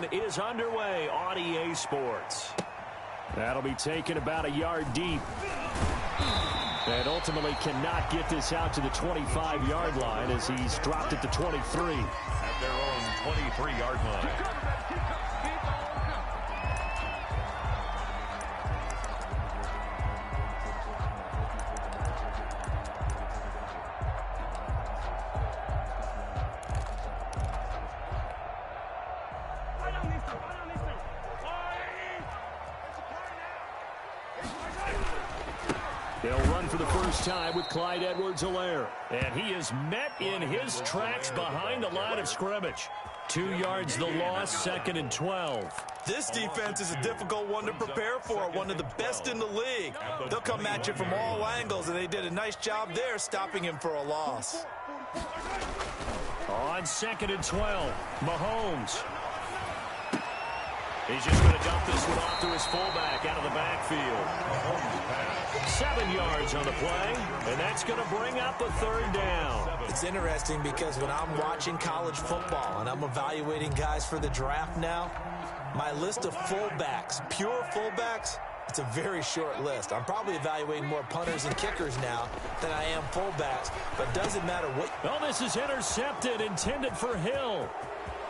action is underway on EA Sports. That'll be taken about a yard deep. And ultimately cannot get this out to the 25-yard line as he's dropped at the 23. At their own 23-yard line. They'll run for the first time with Clyde Edwards-Helaire. And he is met in his tracks behind the line of scrimmage. 2 yards the loss, 2nd and 12. This defense is a difficult one to prepare for, one of the best in the league. They'll come at you from all angles, and they did a nice job there stopping him for a loss. On 2nd and 12, Mahomes. He's just going to dump this one off to his fullback out of the backfield. 7 yards on the play, and that's going to bring up a 3rd down. It's interesting because when I'm watching college football and I'm evaluating guys for the draft now, my list of fullbacks, pure fullbacks, it's a very short list. I'm probably evaluating more punters and kickers now than I am fullbacks, but it doesn't matter what. Well, this is intercepted, intended for Hill.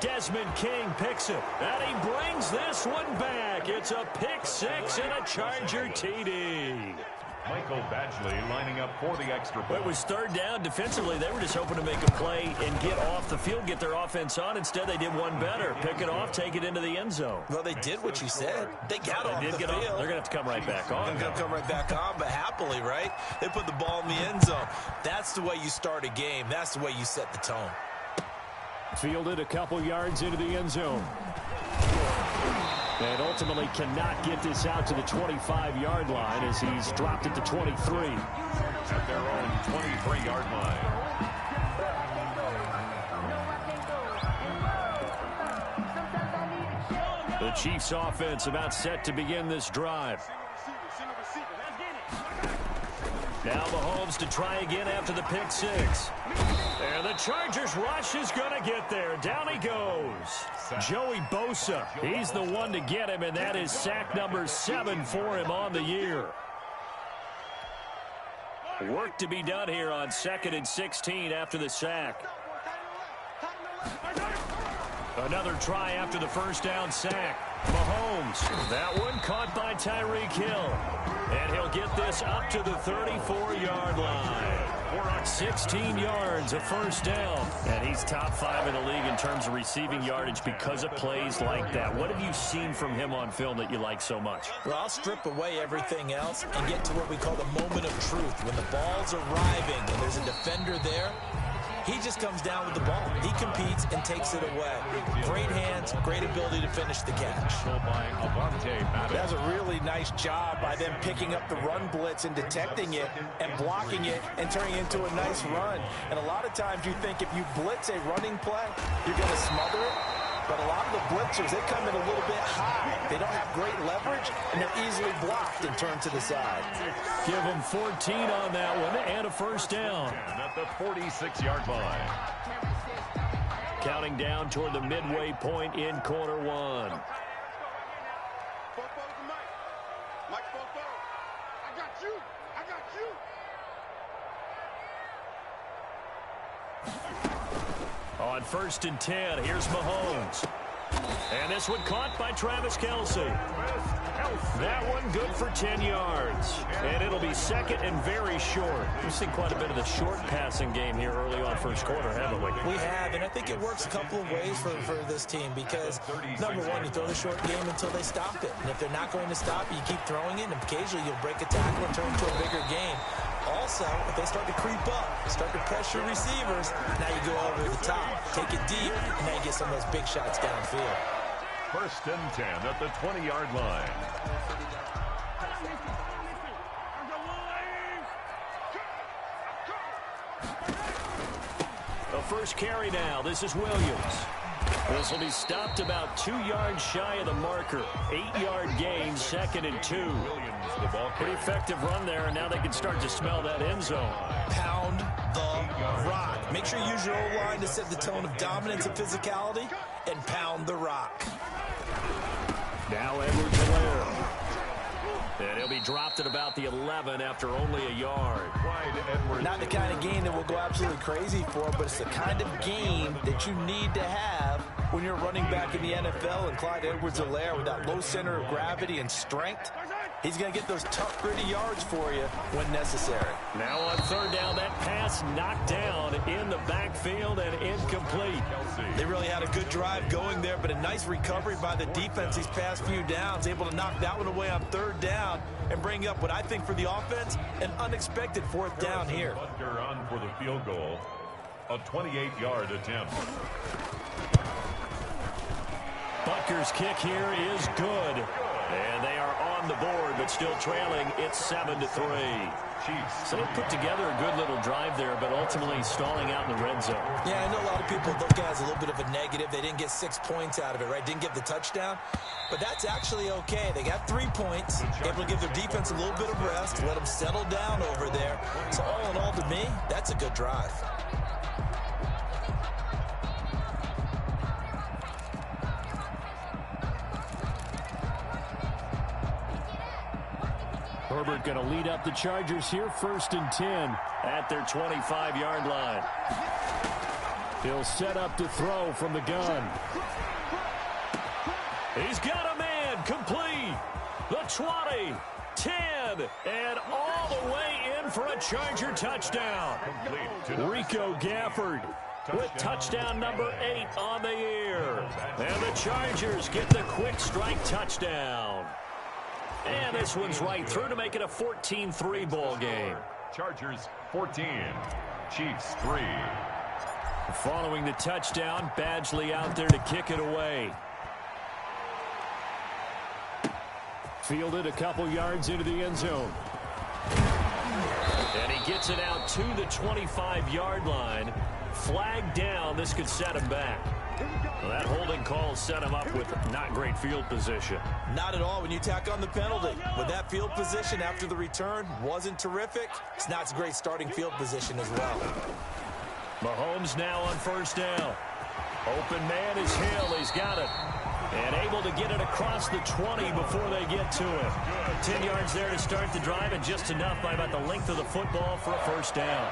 Desmond King picks it, and he brings this one back. It's a pick six and a Charger TD. Michael Badgley lining up for the extra point. It was 3rd down. Defensively, they were just hoping to make a play and get off the field, get their offense on. Instead, they did one better. Pick it off, take it into the end zone. Well, they did what you said. They got off the field. They're going to have to come right back on. They're going to come right back on, but happily, right? They put the ball in the end zone. That's the way you start a game. That's the way you set the tone. Fielded a couple yards into the end zone. And ultimately cannot get this out to the 25-yard line as he's dropped at the 23. At their own 23-yard line. The Chiefs offense about set to begin this drive. Now Mahomes to try again after the pick six. And the Chargers rush is going to get there. Down he goes. Joey Bosa, he's the one to get him, and that is sack number 7 for him on the year. Work to be done here on 2nd and 16 after the sack. Another try after the first down sack. Mahomes, that one caught by Tyreek Hill. And he'll get this up to the 34-yard line. 16 yards, a first down. And he's top 5 in the league in terms of receiving yardage because of plays like that. What have you seen from him on film that you like so much? Well, I'll strip away everything else and get to what we call the moment of truth. When the ball's arriving and there's a defender there, he just comes down with the ball. He competes and takes it away. Great hands, great ability to finish the catch. That was a really nice job by them picking up the run blitz and detecting it and blocking it and turning it into a nice run. And a lot of times you think if you blitz a running play, you're going to smother it. But a lot of the blitzers, they come in a little bit high. They don't have great leverage, and they're easily blocked and turned to the side. Give them 14 on that one and a first down. At the 46-yard line. Counting down toward the midway point in quarter one. On 1st and 10, here's Mahomes. And this one caught by Travis Kelce. That one good for 10 yards. And it'll be 2nd and very short. We've seen quite a bit of the short passing game here early on first quarter, haven't we? We have, and I think it works a couple of ways for this team because, number one, you throw the short game until they stop it. And if they're not going to stop it, you keep throwing it, and occasionally you'll break a tackle and turn into a bigger game. Also, if they start to creep up, start to pressure receivers, now you go over the top, take it deep, and now you get some of those big shots downfield. 1st and 10 at the 20-yard line. The first carry now. This is Williams. This will be stopped about 2 yards shy of the marker. 8-yard gain, 2nd and 2. Pretty effective run there, and now they can start to smell that end zone. Pound the rock. Make sure you use your O-line to set the tone of dominance and physicality, and pound the rock. Now Edwards-Helaire. And he'll be dropped at about the 11 after only a yard. Not the kind of game that we'll go absolutely crazy for, but it's the kind of game that you need to have when you're running back in the NFL. And Clyde Edwards-Helaire, with that low center of gravity and strength, he's going to get those tough, gritty yards for you when necessary. Now on third down, that pass knocked down in the backfield and incomplete. They really had a good drive going there, but a nice recovery by the defense these past few downs, able to knock that one away on third down and bring up what I think for the offense, an unexpected fourth down here. On for the field goal, a 28-yard attempt. Butker's kick here is good. And they are on the board, but still trailing. It's 7-3. Chiefs. So they put together a good little drive there, but ultimately stalling out in the red zone. Yeah, I know a lot of people look at it as a little bit of a negative. They didn't get 6 points out of it, right? Didn't get the touchdown. But that's actually okay. They got 3 points, able to give their defense a little bit of rest, let them settle down over there. So all in all, to me, that's a good drive. Herbert going to lead up the Chargers here, 1st and 10 at their 25-yard line. He'll set up to throw from the gun. He's got a man, complete. The 20, 10, and all the way in for a Charger touchdown. Rico Gafford with touchdown number 8 on the year. And the Chargers get the quick strike touchdown. And this one's right through to make it a 14-3 ball game. Chargers 14, Chiefs 3. Following the touchdown, Badgley out there to kick it away. Fielded a couple yards into the end zone. And he gets it out to the 25-yard line. Flag down. This could set him back. Well, that holding call set him up with not great field position. Not at all when you tack on the penalty. With that field position after the return wasn't terrific. It's not a great starting field position as well. Mahomes now on first down. Open man is Hill. He's got it. And able to get it across the 20 before they get to it. 10 yards there to start the drive, and just enough by about the length of the football for a first down.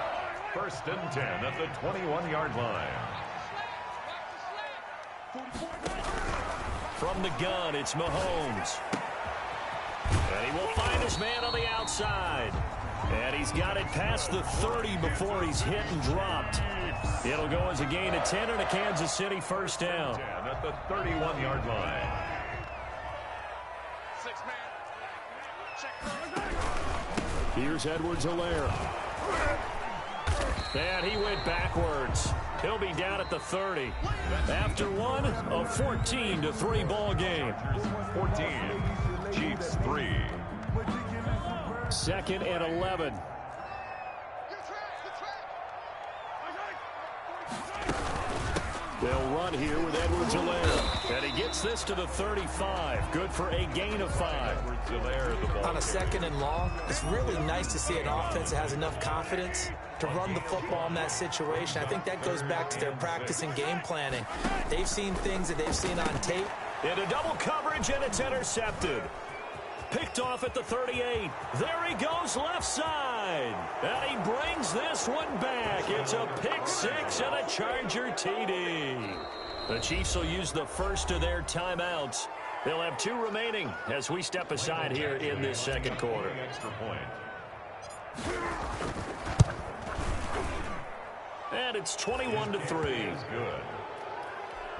1st and 10 at the 21-yard line. From the gun, it's Mahomes. And he will find his man on the outside. And he's got it past the 30 before he's hit and dropped. It'll go as a gain of 10 and a Kansas City first down. 10 at the 31-yard line. Here's Edwards-Helaire. And he went backwards. He'll be down at the 30. After one, a 14-3 ball game. 14, Chiefs 3. 2nd and 11. They'll run here with Edwards-Helaire. And he gets this to the 35. Good for a gain of 5. On a 2nd and long, it's really nice to see an offense that has enough confidence to run the football in that situation. I think that goes back to their practice and game planning. They've seen things that they've seen on tape. Into double coverage, and it's intercepted. Picked off at the 38. There he goes left side. And he brings this one back. It's a pick 6 and a Charger TD. The Chiefs will use the first of their timeouts. They'll have 2 remaining as we step aside here in this second quarter. Extra point. And it's 21-3. Good.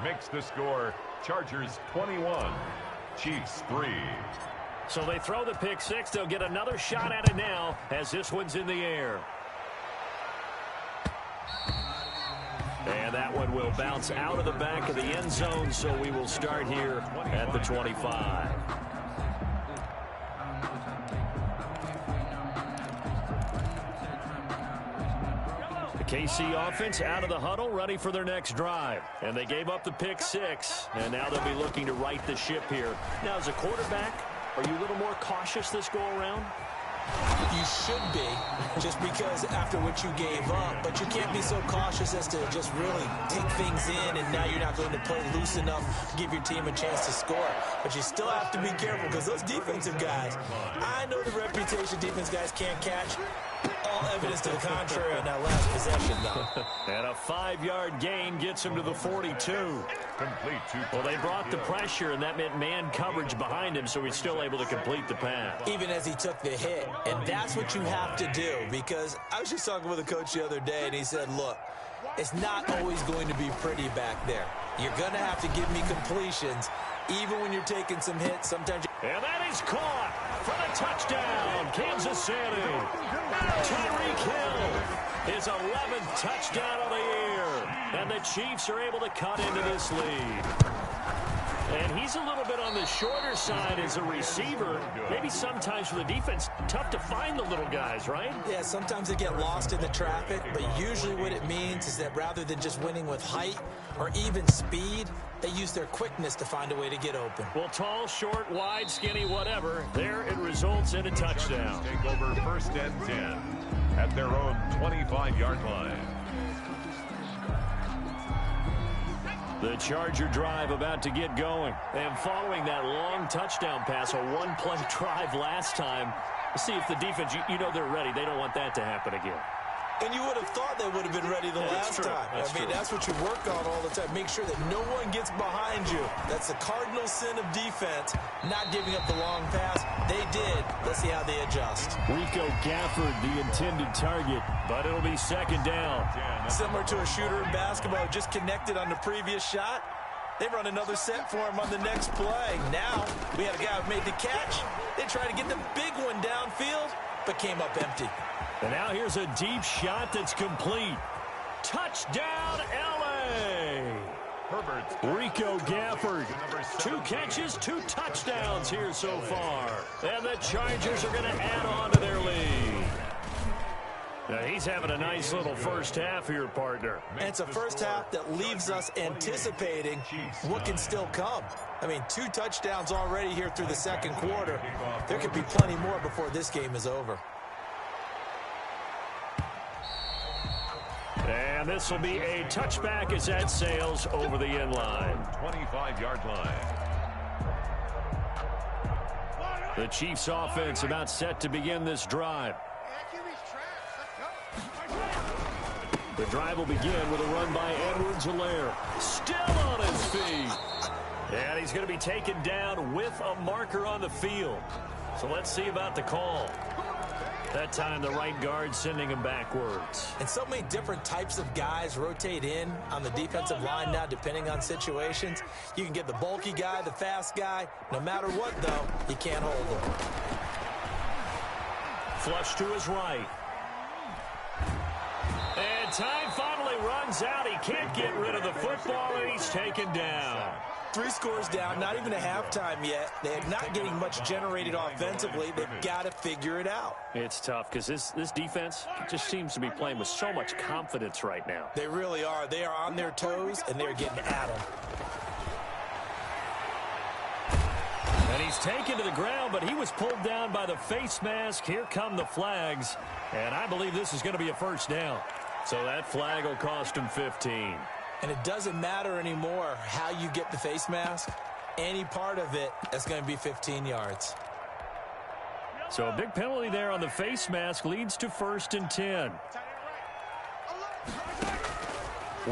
Makes the score Chargers 21, Chiefs 3. So they throw the pick 6. They'll get another shot at it now as this one's in the air. And that one will bounce out of the back of the end zone, so we will start here at the 25. The KC offense out of the huddle, ready for their next drive. And they gave up the pick 6, and now they'll be looking to right the ship here. Now, as a quarterback, are you a little more cautious this go-around? You should be, just because after what you gave up, but you can't be so cautious as to just really take things in, and now you're not going to play loose enough to give your team a chance to score. But you still have to be careful, because those defensive guys, I know the reputation defense guys can't catch. All evidence to the contrary on that last possession, though. And a 5-yard gain gets him to the 42. Complete. Well, they brought the pressure, and that meant man coverage behind him, so he's still able to complete the pass. Even as he took the hit. And that's what you have to do, because I was just talking with a coach the other day, and he said, look, it's not always going to be pretty back there. You're going to have to give me completions, even when you're taking some hits. Sometimes. And that is caught for the touchdown, Kansas City. Tyreek Hill, his 11th touchdown of the year. And the Chiefs are able to cut into this lead. And he's a little bit on the shorter side as a receiver. Maybe sometimes for the defense, tough to find the little guys, right? Yeah, sometimes they get lost in the traffic, but usually what it means is that rather than just winning with height or even speed, they use their quickness to find a way to get open. Well, tall, short, wide, skinny, whatever, there it results in a touchdown. Take over 1st and 10 at their own 25-yard line. The Charger drive about to get going. And following that long touchdown pass, a one-play drive last time, see if the defense, you know they're ready. They don't want that to happen again. And you would have thought they would have been ready the last time. That's what you work on all the time. Make sure that no one gets behind you. That's the cardinal sin of defense, not giving up the long pass. They did. Let's see how they adjust. Rico Gafford, the intended target, but it'll be 2nd down. Similar to a shooter in basketball, just connected on the previous shot. They run another set for him on the next play. Now, we had a guy who made the catch. They tried to get the big one downfield, but came up empty. And now here's a deep shot that's complete. Touchdown, L.A. Rico Gafford, 2 catches, 2 touchdowns here so far. And the Chargers are going to add on to their lead. Now he's having a nice little first half here, partner. And it's a first half that leaves us anticipating what can still come. 2 touchdowns already here through the 2nd quarter. There could be plenty more before this game is over. And this will be a touchback as that sails over the end line. 25-yard line. The Chiefs offense about set to begin this drive. The drive will begin with a run by Edwards-Helaire. Still on his feet. And he's going to be taken down with a marker on the field. So let's see about the call. That time the right guard sending him backwards. And so many different types of guys rotate in on the defensive line now, depending on situations. You can get the bulky guy, the fast guy. No matter what, though, you can't hold him. Flush to his right. And time finally runs out. He can't get rid of the football, and he's taken down. 3 scores down, not even a halftime yet. They're not getting much generated offensively. They've got to figure it out. It's tough because this defense just seems to be playing with so much confidence right now. They really are. They are on their toes, and they're getting at them. And he's taken to the ground, but he was pulled down by the face mask. Here come the flags, and I believe this is going to be a first down. So that flag will cost him 15. And it doesn't matter anymore how you get the face mask. Any part of it, that's going to be 15 yards. So a big penalty there on the face mask leads to 1st and 10.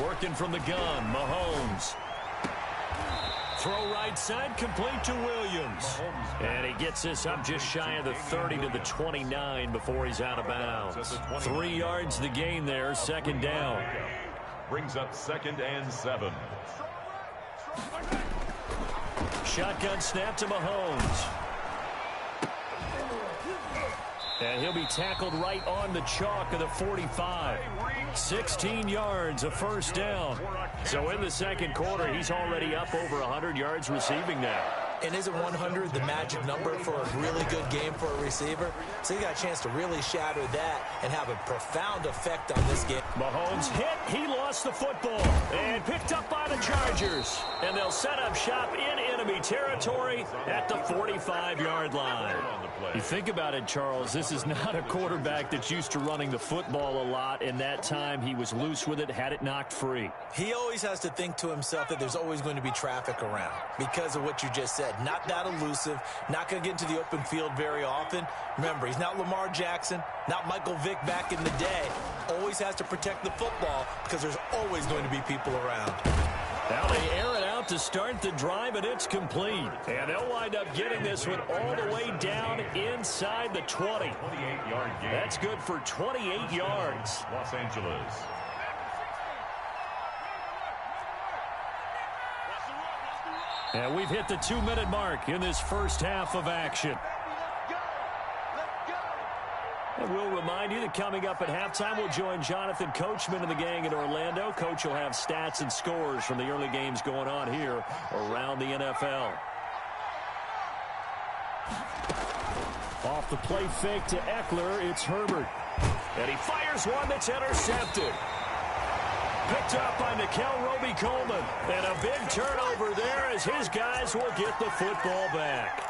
Working from the gun, Mahomes. Throw right side, complete to Williams. And he gets this up just shy of the 30 to the 29 before he's out of bounds. 3 yards the gain there, 2nd down. Brings up 2nd and 7. Shotgun snap to Mahomes. And he'll be tackled right on the chalk of the 45. 16 yards, a first down. So in the 2nd quarter, he's already up over 100 yards receiving now. And isn't 100 the magic number for a really good game for a receiver? So he got a chance to really shatter that and have a profound effect on this game. Mahomes hit. He lost the football and picked up by the Chargers. And they'll set up shop in enemy territory at the 45-yard line. You think about it, Charles, this is not a quarterback that's used to running the football a lot. In that time, he was loose with it, had it knocked free. He always has to think to himself that there's always going to be traffic around because of what you just said. Not that elusive, not going to get into the open field very often. Remember, he's not Lamar Jackson, not Michael Vick back in the day. Always has to protect the football because there's always going to be people around. Now they air it out to start the drive, and it's complete. And they'll wind up getting this one all the way down inside the 20. 28-yard gain. That's good for 28 yards. Los Angeles. And we've hit the 2-minute mark in this first half of action. And we'll remind you that coming up at halftime, we'll join Jonathan Coachman and the gang in Orlando. Coach will have stats and scores from the early games going on here around the NFL. Off the play fake to Eckler, it's Herbert. And he fires one that's intercepted. Picked up by Nickel Roby-Coleman. And a big turnover there as his guys will get the football back.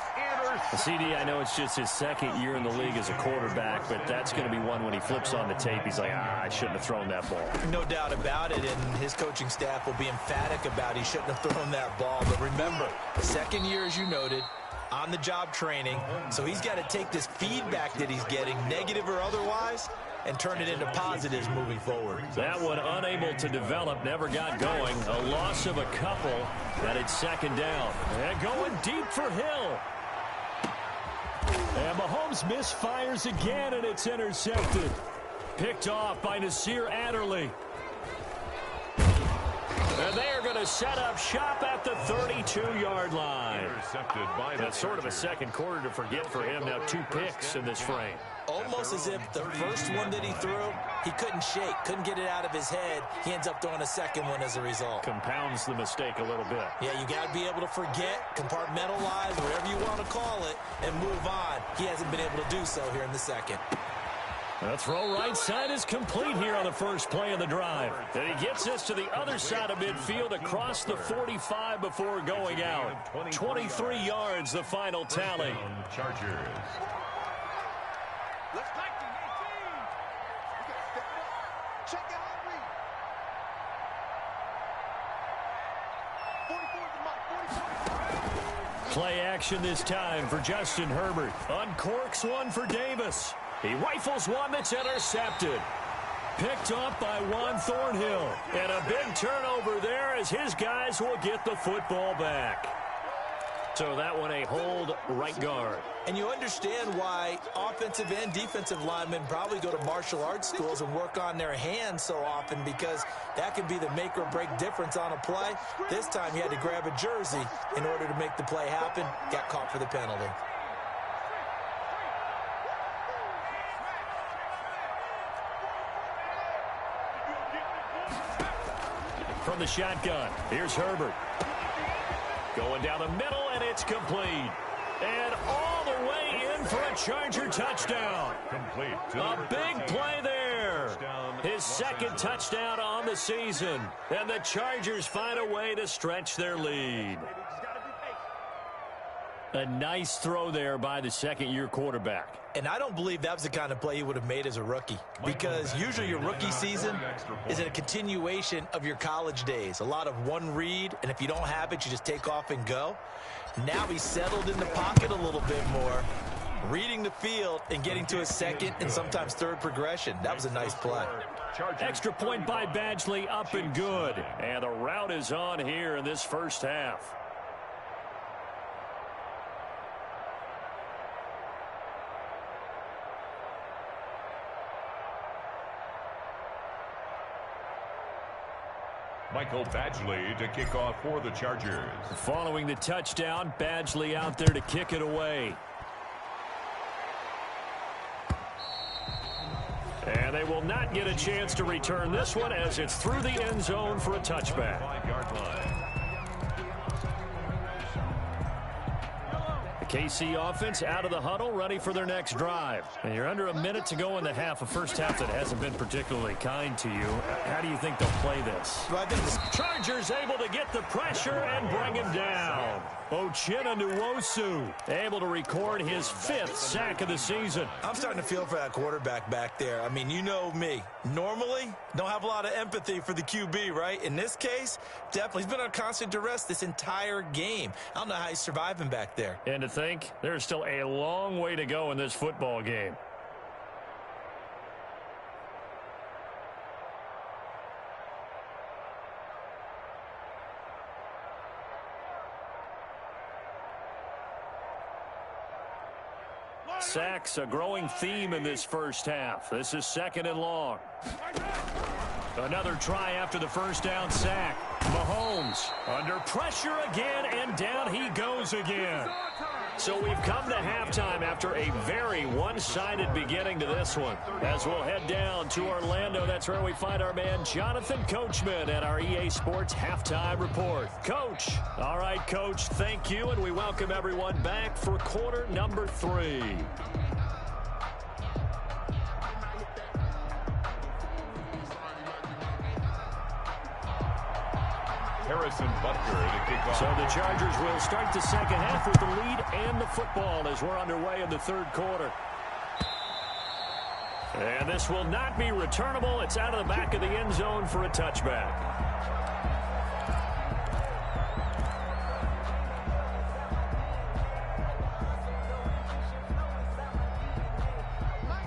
CD, I know it's just his second year in the league as a quarterback, but that's going to be one when he flips on the tape. He's like, I shouldn't have thrown that ball. No doubt about it, and his coaching staff will be emphatic about he shouldn't have thrown that ball. But remember, second year, as you noted, on-the-job training, so he's got to take this feedback that he's getting, negative or otherwise, and turn it into positives moving forward. That one unable to develop, never got going. A loss of a couple, and it's second down. And going deep for Hill. And Mahomes misfires again, and it's intercepted. Picked off by Nasir Adderley. And they are going to set up shop at the 32-yard line. Intercepted by the That's sort of a second quarter to forget for him. Now 2 picks in this frame. Almost as if the first one that he threw, he couldn't shake, couldn't get it out of his head. He ends up throwing a second one as a result. Compounds the mistake a little bit. Yeah, you got to be able to forget, compartmentalize, whatever you want to call it, and move on. He hasn't been able to do so here in the second. The throw right side is complete here on the first play of the drive. And he gets us to the other side of midfield across the 45 before going out. 23 yards, the final tally. Chargers. Let's tighten 18. We got to step it up. Check out our read. 44 is the mark. 44. Play action this time for Justin Herbert. Uncorks one for Davis. He rifles one that's intercepted. Picked up by Juan Thornhill. And a big turnover there as his guys will get the football back. So that one a hold right guard. And you understand why offensive and defensive linemen probably go to martial arts schools and work on their hands so often, because that can be the make or break difference on a play. This time he had to grab a jersey in order to make the play happen. Got caught for the penalty. From the shotgun, here's Herbert. Going down the middle, and it's complete. And all the way in for a Charger touchdown. Complete. A big play there. His second touchdown on the season. And the Chargers find a way to stretch their lead. A nice throw there by the second-year quarterback. And I don't believe that was the kind of play he would have made as a rookie, because usually your rookie season is a continuation of your college days. A lot of one read, and if you don't have it, you just take off and go. Now he's settled in the pocket a little bit more, reading the field and getting to a second and sometimes third progression. That was a nice play. Extra point by Badgley, up and good. And the route is on here in this first half. Michael Badgley to kick off for the Chargers. Following the touchdown, Badgley out there to kick it away. And they will not get a chance to return this one as it's through the end zone for a touchback. 5-yard line. The KC offense out of the huddle, ready for their next drive. And you're under a minute to go in the half, a first half that hasn't been particularly kind to you. How do you think they'll play this? Well, I think Chargers able to get the pressure and bring him down. Nwosu able to record his 5th sack of the season. I'm starting to feel for that quarterback back there. I mean, you know me. Normally, don't have a lot of empathy for the QB, right? In this case, definitely. He's been on constant duress this entire game. I don't know how he's surviving back there. And to think, there's still a long way to go in this football game. Sacks, a growing theme in this first half. This is 2nd and long. Another try after the first down sack. Mahomes under pressure again, and down he goes again. So we've come to halftime after a very one-sided beginning to this one. As we'll head down to Orlando, that's where we find our man Jonathan Coachman at our EA Sports Halftime Report. Coach. All right, Coach, thank you, and we welcome everyone back for quarter number 3. Harrison Butker to kick off. So the Chargers will start the second half with the lead and the football as we're underway in the 3rd quarter. And this will not be returnable. It's out of the back of the end zone for a touchback.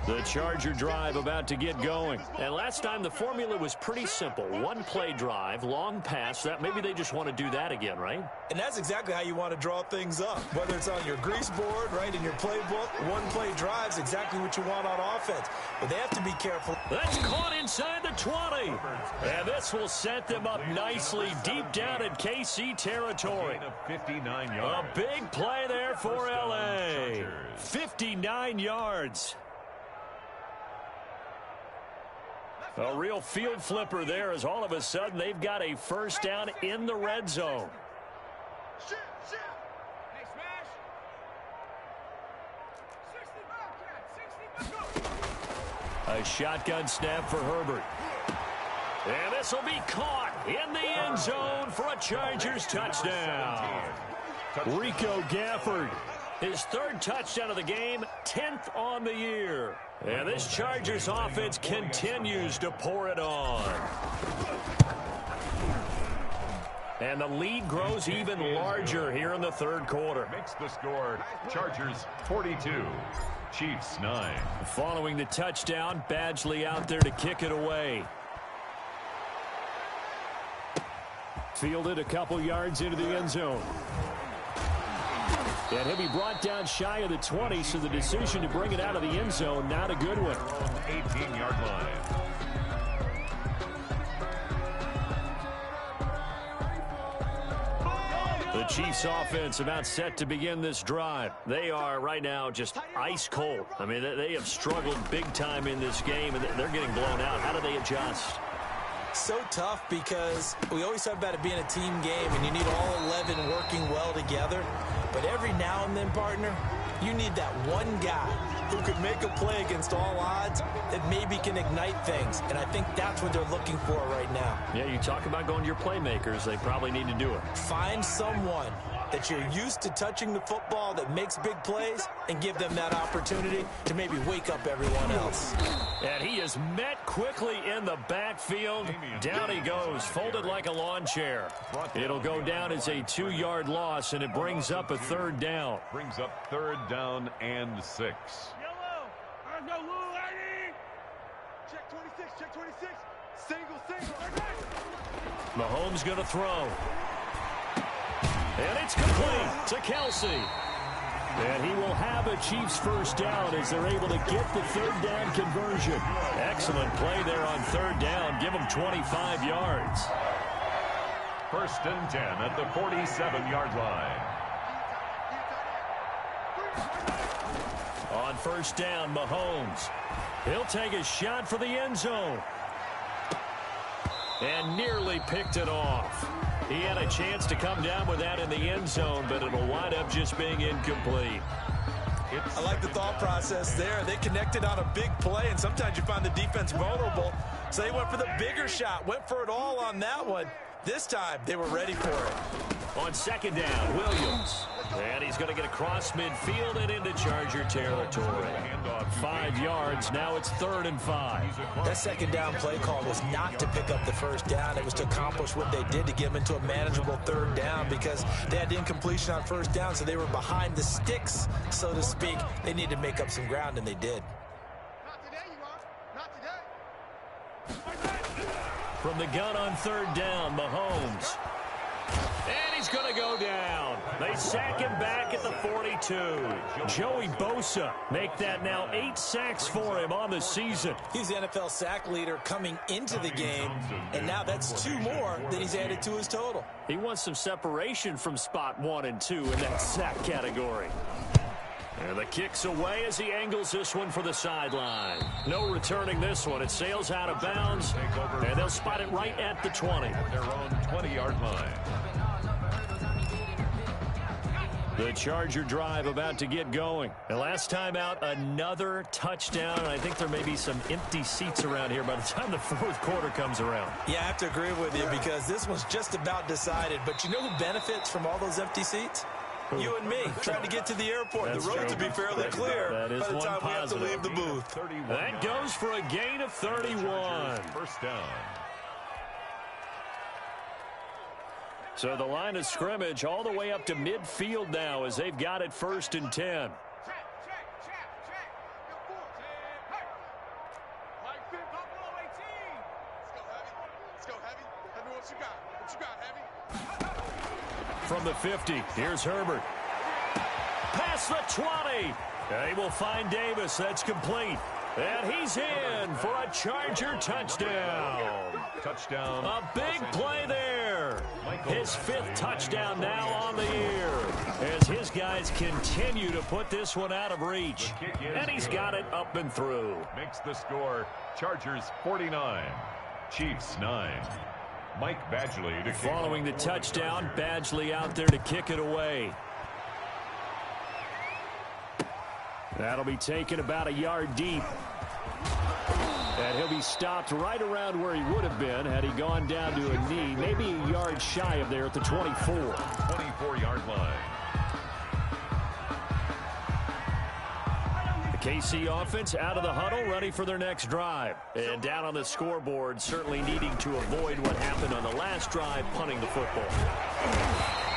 The Charger drive about to get going. And last time the formula was pretty simple. One play drive, long pass. That maybe they just want to do that again, right? And that's exactly how you want to draw things up. Whether it's on your grease board, right, in your playbook, one play drive's exactly what you want on offense. But they have to be careful. That's caught inside the 20. And this will set them up nicely deep down in KC territory. 59 yards. A big play there for LA. 59 yards. A real field flipper there as all of a sudden they've got a first down in the red zone. A shotgun snap for Herbert. And this will be caught in the end zone for a Chargers touchdown. Rico Gafford, his 3rd touchdown of the game, 10th on the year. And this Chargers offense continues to pour it on. And the lead grows even larger here in the 3rd quarter. Makes the score Chargers 42, Chiefs 9. Following the touchdown, Badgley out there to kick it away. Fielded a couple yards into the end zone. And he'll be brought down shy of the 20, so the decision to bring it out of the end zone, not a good one. 18-yard line. The Chiefs offense about set to begin this drive. They are right now just ice cold. I mean, they have struggled big time in this game, and they're getting blown out. How do they adjust? So tough because we always talk about it being a team game, and you need all 11 working well together. But every now and then, partner, you need that one guy who could make a play against all odds that maybe can ignite things. And I think that's what they're looking for right now. Yeah, you talk about going to your playmakers. They probably need to do it. Find someone that you're used to touching the football that makes big plays and give them that opportunity to maybe wake up everyone else. And he is met quickly in the backfield. Down he goes, folded like a lawn chair. It'll go down as a 2-yard loss, and it brings up a 3rd down. Brings up 3rd down and 6. Yellow. No, little lady. Check 26, check 26. Single. Mahomes going to throw. And it's complete to Kelsey. And he will have a Chiefs first down as they're able to get the 3rd down conversion. Excellent play there on 3rd down. Give them 25 yards. 1st and 10 at the 47-yard line. On 1st down, Mahomes. He'll take a shot for the end zone. And nearly picked it off. He had a chance to come down with that in the end zone, but it'll wind up just being incomplete. I like the thought process there. They connected on a big play, and sometimes you find the defense vulnerable. So they went for the bigger shot, went for it all on that one. This time, they were ready for it. On second down, Williams. And he's going to get across midfield and into Charger territory. 5 yards. Now it's 3rd and 5. That second down play call was not to pick up the first down. It was to accomplish what they did to get them into a manageable 3rd down because they had incompletion on first down, so they were behind the sticks, so to speak. They needed to make up some ground, and they did. Not today, you are. Not today. From the gun on 3rd down, Mahomes. And he's going to go down. They sack him back at the 42. Joey Bosa make that now 8 sacks for him on the season. He's the NFL sack leader coming into the game, and now that's 2 more that he's added to his total. He wants some separation from spot 1 and 2 in that sack category. And the kick's away as he angles this one for the sideline. No returning this one. It sails out of bounds, and they'll spot it right at the 20. Their own 20-yard line. The Charger drive about to get going. And last time out, another touchdown. And I think there may be some empty seats around here by the time the 4th quarter comes around. Yeah, I have to agree with you because this one's just about decided. But you know who benefits from all those empty seats? You and me, trying to get to the airport. That's the road true. to be fairly clear That is by the one time we have to positive. leave the booth. That goes for a gain of 31. First down. So the line of scrimmage all the way up to midfield now as they've got it 1st and 10. Let's go, Heavy. Heavy, what you got? What you got, Heavy? From the 50, here's Herbert. Past the 20. They will find Davis. That's complete. And he's in for a Charger touchdown. Touchdown. A big play there. His 5th touchdown now on the year as his guys continue to put this one out of reach. And he's got it up and through. Makes the score Chargers 49, Chiefs 9. Mike Badgley to kick. Following the touchdown, Badgley out there to kick it away. That'll be taken about a yard deep. And he'll be stopped right around where he would have been had he gone down to a knee, maybe a yard shy of there at the 24. 24-yard line. The KC offense out of the huddle, ready for their next drive. And down on the scoreboard, certainly needing to avoid what happened on the last drive, punting the football.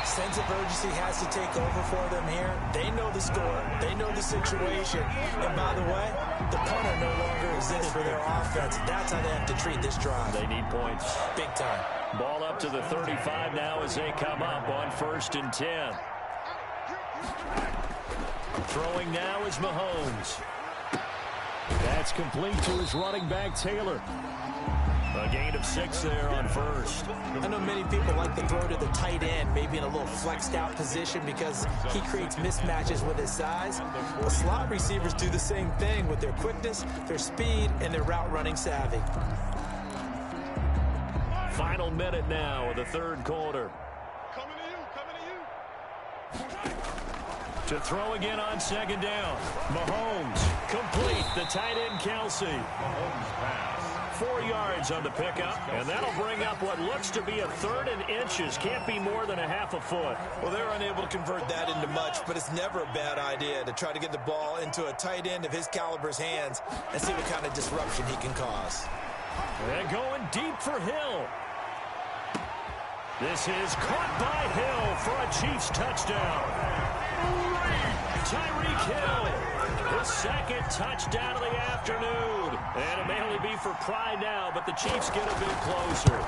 Sense of urgency has to take over for them here. They know the score. They know the situation. And by the way, the punter no longer exists for their offense. That's how they have to treat this drive. They need points. Big time. Ball up to the 35 now as they come up on 1st and 10. Throwing now is Mahomes. That's complete to his running back, Taylor. A gain of 6 there on 1st. I know many people like to throw to the tight end, maybe in a little flexed out position because he creates mismatches with his size. But slot receivers do the same thing with their quickness, their speed, and their route running savvy. Final minute now of the 3rd quarter. Coming to you. To throw again on 2nd down. Mahomes complete. The tight end, Kelsey. Mahomes pass. 4 yards on the pickup, and that'll bring up what looks to be a 3rd and inches. Can't be more than a half a foot. Well, they're unable to convert that into much, but it's never a bad idea to try to get the ball into a tight end of his caliber's hands and see what kind of disruption he can cause. And going deep for Hill. This is caught by Hill for a Chiefs touchdown. Tyreek Hill, his 2nd touchdown of the afternoon. And it may only be for pride now, but the Chiefs get a bit closer.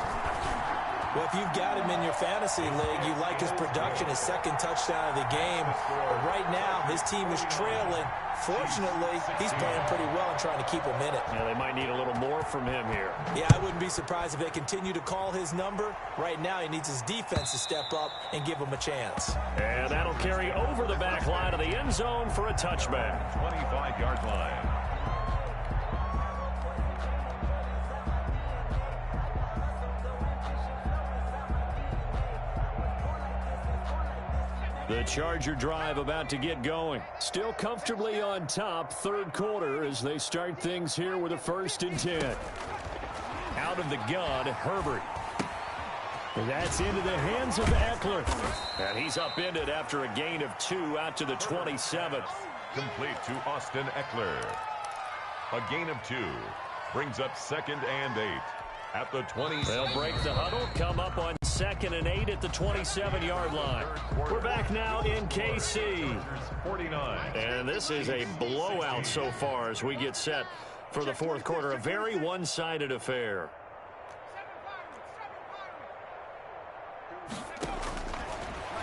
Well, if you've got him in your fantasy league, you like his production, his 2nd touchdown of the game. But right now, his team is trailing. Fortunately, he's playing pretty well and trying to keep him in it. Yeah, they might need a little more from him here. Yeah, I wouldn't be surprised if they continue to call his number. Right now, he needs his defense to step up and give him a chance. And that'll carry over the back line of the end zone for a touchback. 25-yard line. The Charger drive about to get going. Still comfortably on top, 3rd quarter as they start things here with a 1st and 10. Out of the gun, Herbert. And that's into the hands of Eckler. And he's upended after a gain of 2 out to the 27th. Complete to Austin Eckler. A gain of 2 brings up 2nd and 8 at the 20. They'll break the huddle, come up on 2nd and 8 at the 27-yard line. We're back now in KC. 49. And this is a blowout so far as we get set for the fourth quarter. A very one-sided affair.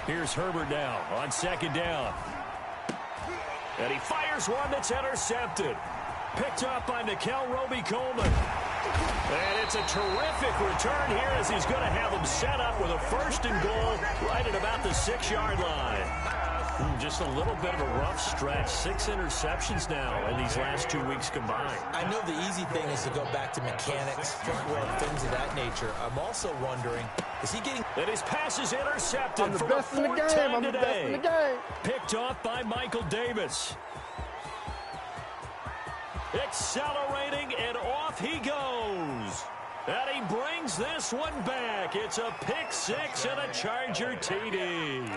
Here's Herbert now on 2nd down. And he fires one that's intercepted. Picked up by Nikel Roby-Coleman. And it's a terrific return here as he's going to have them set up with a 1st and goal right at about the 6-yard line. Just a little bit of a rough stretch. 6 interceptions now in these last 2 weeks combined. I know the easy thing is to go back to mechanics, footwork, things of that nature. I'm also wondering, is he getting... And his pass is intercepted for best the 4th time today. Best in the game. Picked off by Michael Davis. Accelerating, and off he goes. And he brings this one back. It's a pick 6 and a Charger TD.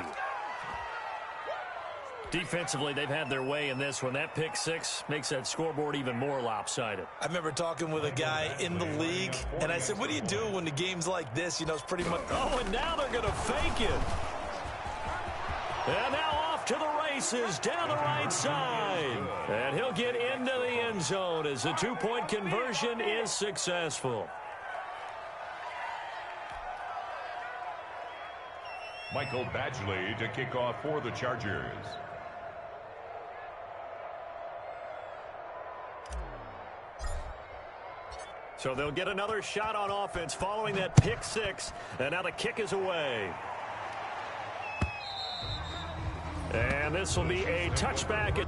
Defensively, they've had their way in this one. That pick 6 makes that scoreboard even more lopsided. I remember talking with a guy in the league, and I said, what do you do when the game's like this? You know, it's pretty much... Oh, and now they're going to fake it. And now off to the races down the right side. And he'll get into the end zone as the 2-point conversion is successful. Michael Badgley to kick off for the Chargers. So they'll get another shot on offense following that pick 6. And now the kick is away. And this will be a touchback.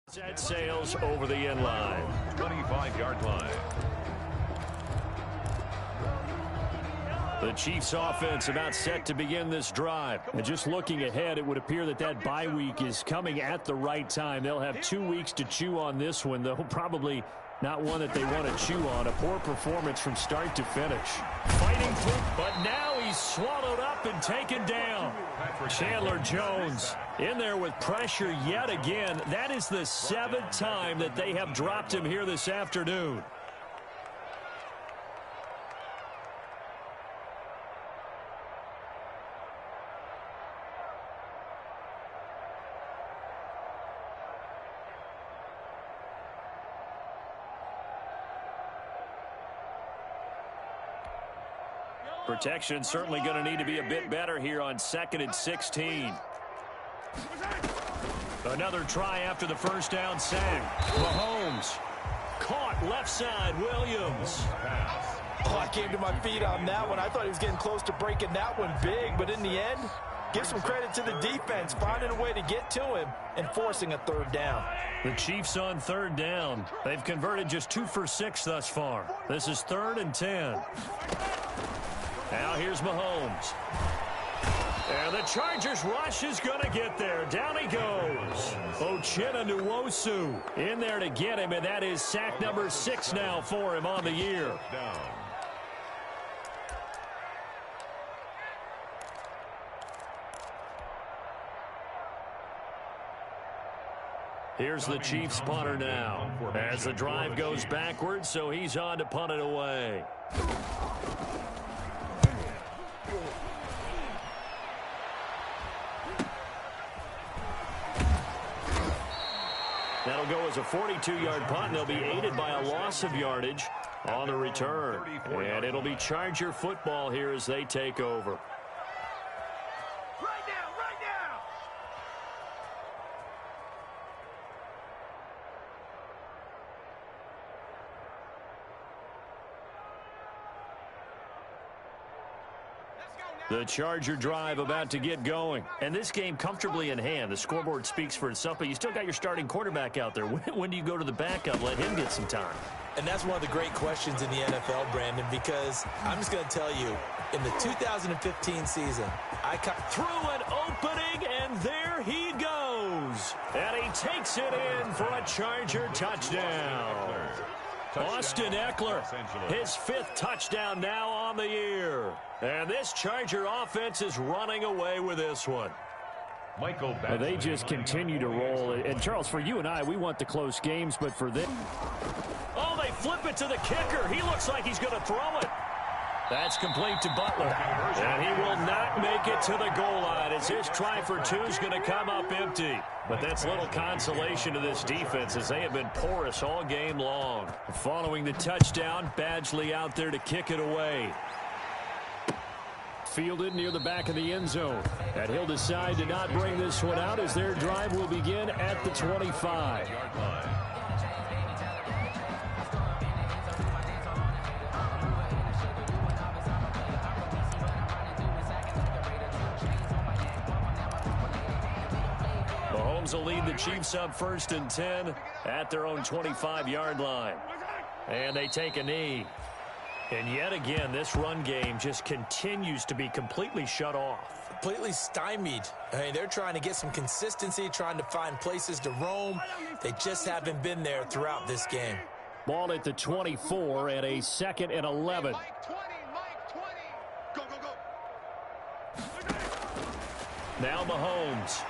Set sails over the end line. 25-yard line. The Chiefs offense about set to begin this drive. And just looking ahead, it would appear that that bye week is coming at the right time. They'll have 2 weeks to chew on this one, though probably not one that they want to chew on. A poor performance from start to finish. Fighting through, but now he's swallowed up and taken down. Chandler Jones in there with pressure yet again. That is the 7th time that they have dropped him here this afternoon. Protection certainly going to need to be a bit better here on 2nd and 16. Another try after the 1st down sack. Mahomes caught left side. Williams. Oh, I came to my feet on that one. I thought he was getting close to breaking that one big, but in the end, give some credit to the defense, finding a way to get to him and forcing a 3rd down. The Chiefs on 3rd down. They've converted just 2 for 6 thus far. This is 3rd and 10. Now here's Mahomes. And the Chargers rush is going to get there. Down he goes. Uchenna Nwosu in there to get him, and that is sack number 6 now for him on the year. Here's the Chiefs punter now as the drive goes backwards, so he's on to punt it away. It'll go as a 42-yard punt, and they'll be aided by a loss of yardage on the return. And it'll be Charger football here as they take over. The Charger drive about to get going. And this game comfortably in hand. The scoreboard speaks for itself, but you still got your starting quarterback out there. When do you go to the backup? Let him get some time. And that's one of the great questions in the NFL, Brandon, because I'm just going to tell you, in the 2015 season, I cut through an opening, and there he goes. And he takes it in for a Charger touchdown. Austin Eckler, his 5th touchdown now on the year. And this Charger offense is running away with this one. They just continue to roll. And, Charles, for you and I, we want the close games, but for them... Oh, they flip it to the kicker. He looks like he's going to throw it. That's complete to Butler. And he will not make it to the goal line as his try for 2 is going to come up empty. But that's little consolation to this defense as they have been porous all game long. Following the touchdown, Badgley out there to kick it away. Fielded near the back of the end zone. And he'll decide to not bring this one out as their drive will begin at the 25. Mahomes will lead the Chiefs up 1st and 10 at their own 25-yard line. And they take a knee. And yet again, this run game just continues to be completely shut off. Completely stymied. I mean, they're trying to get some consistency, trying to find places to roam. They just haven't been there throughout this game. Ball at the 24 and a 2nd and 11. Mike 20, Mike 20. Go, go, go. Now Mahomes.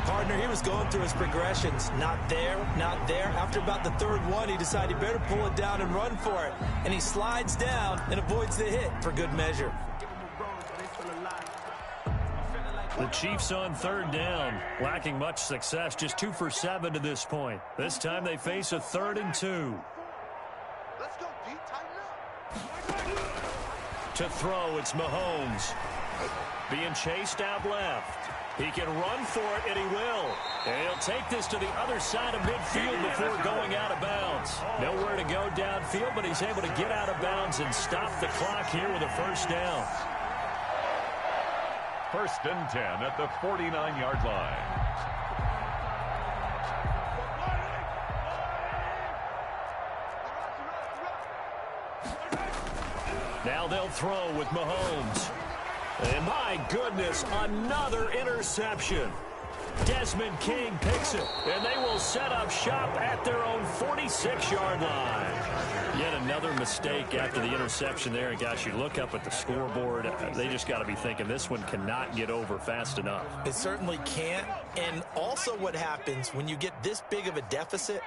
Partner, he was going through his progressions. Not there, not there. After about the 3rd one, he decided he better pull it down and run for it. And he slides down and avoids the hit for good measure. The Chiefs on 3rd down, lacking much success, just 2 for 7 to this point. This time they face a 3rd and 2. Let's go, Pete. Tighten up. To throw, it's Mahomes. Being chased out left. He can run for it, and he will. And he'll take this to the other side of midfield before going out of bounds. Nowhere to go downfield, but he's able to get out of bounds and stop the clock here with a 1st down. 1st and 10 at the 49-yard line. Now they'll throw with Mahomes. And my goodness, another interception. Desmond King picks it, and they will set up shop at their own 46-yard line. Yet another mistake after the interception there. And gosh, you look up at the scoreboard, they just got to be thinking this one cannot get over fast enough. It certainly can't. And also what happens when you get this big of a deficit,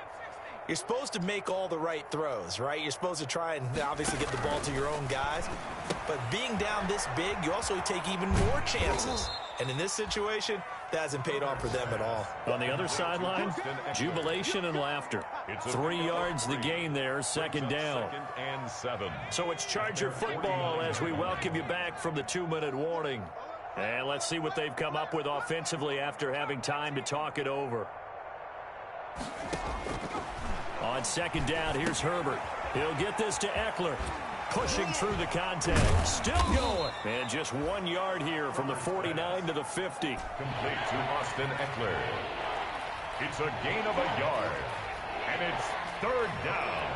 you're supposed to make all the right throws, right? You're supposed to try and obviously get the ball to your own guys. But being down this big, you also take even more chances. And in this situation, that hasn't paid off for them at all. On the other sideline, jubilation and laughter. 3 yards the gain there, 2nd down. 2nd and 7. So it's Charger football as we welcome you back from the 2-minute warning. And let's see what they've come up with offensively after having time to talk it over. On 2nd down, here's Herbert. He'll get this to Eckler. Pushing through the contact. Still going. And just 1 yard here from the 49 to the 50. Complete to Austin Eckler. It's a gain of a yard. And it's 3rd down.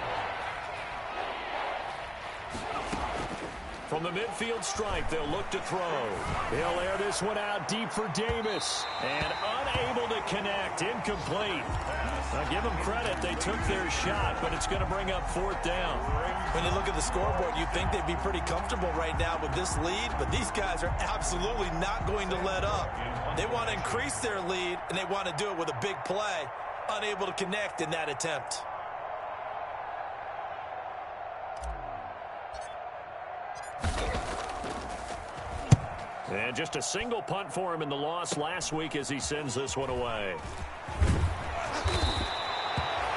From the midfield stripe, they'll look to throw. He'll air this one out deep for Davis. And unable to connect. Incomplete. Now give them credit. They took their shot, but it's going to bring up 4th down. When you look at the scoreboard, you'd think they'd be pretty comfortable right now with this lead, but these guys are absolutely not going to let up. They want to increase their lead, and they want to do it with a big play. Unable to connect in that attempt. And just a single punt for him in the loss last week as he sends this one away.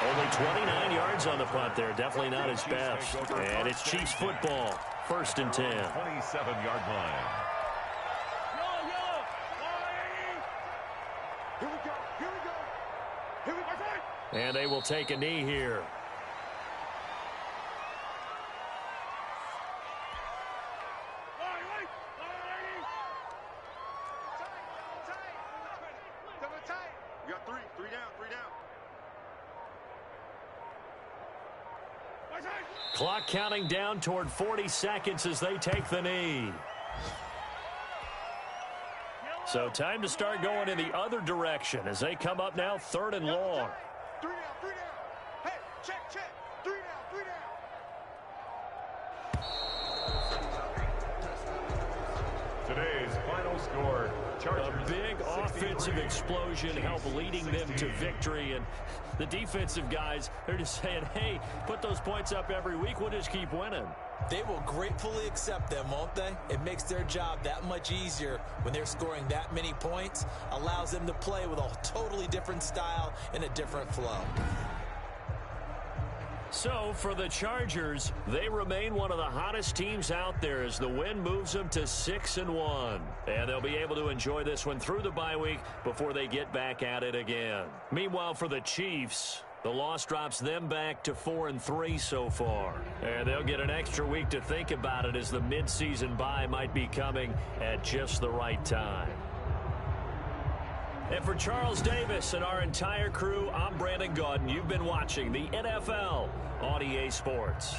Only 29 yards on the punt there. Definitely not his best. And it's Chiefs football. 1st and 10. 27-yard line. Here we go. Here we go. Here we go. And they will take a knee here. We got three. Three down. Three down. Clock counting down toward 40 seconds as they take the knee. So time to start going in the other direction as they come up now 3rd and long. 3 down. 3 down. Hey, check, check. 3 down. 3 down. Today's final score, Chargers. A big offensive explosion helped leading them to victory. And the defensive guys, they're just saying, hey, put those points up every week. We'll just keep winning. They will gratefully accept them, won't they? It makes their job that much easier when they're scoring that many points. Allows them to play with a totally different style and a different flow. So for the Chargers, they remain one of the hottest teams out there as the win moves them to 6-1. And they'll be able to enjoy this one through the bye week before they get back at it again. Meanwhile, for the Chiefs, the loss drops them back to 4-3 so far. And they'll get an extra week to think about it as the midseason bye might be coming at just the right time. And for Charles Davis and our entire crew, I'm Brandon Gaudin. You've been watching the NFL on EA Sports.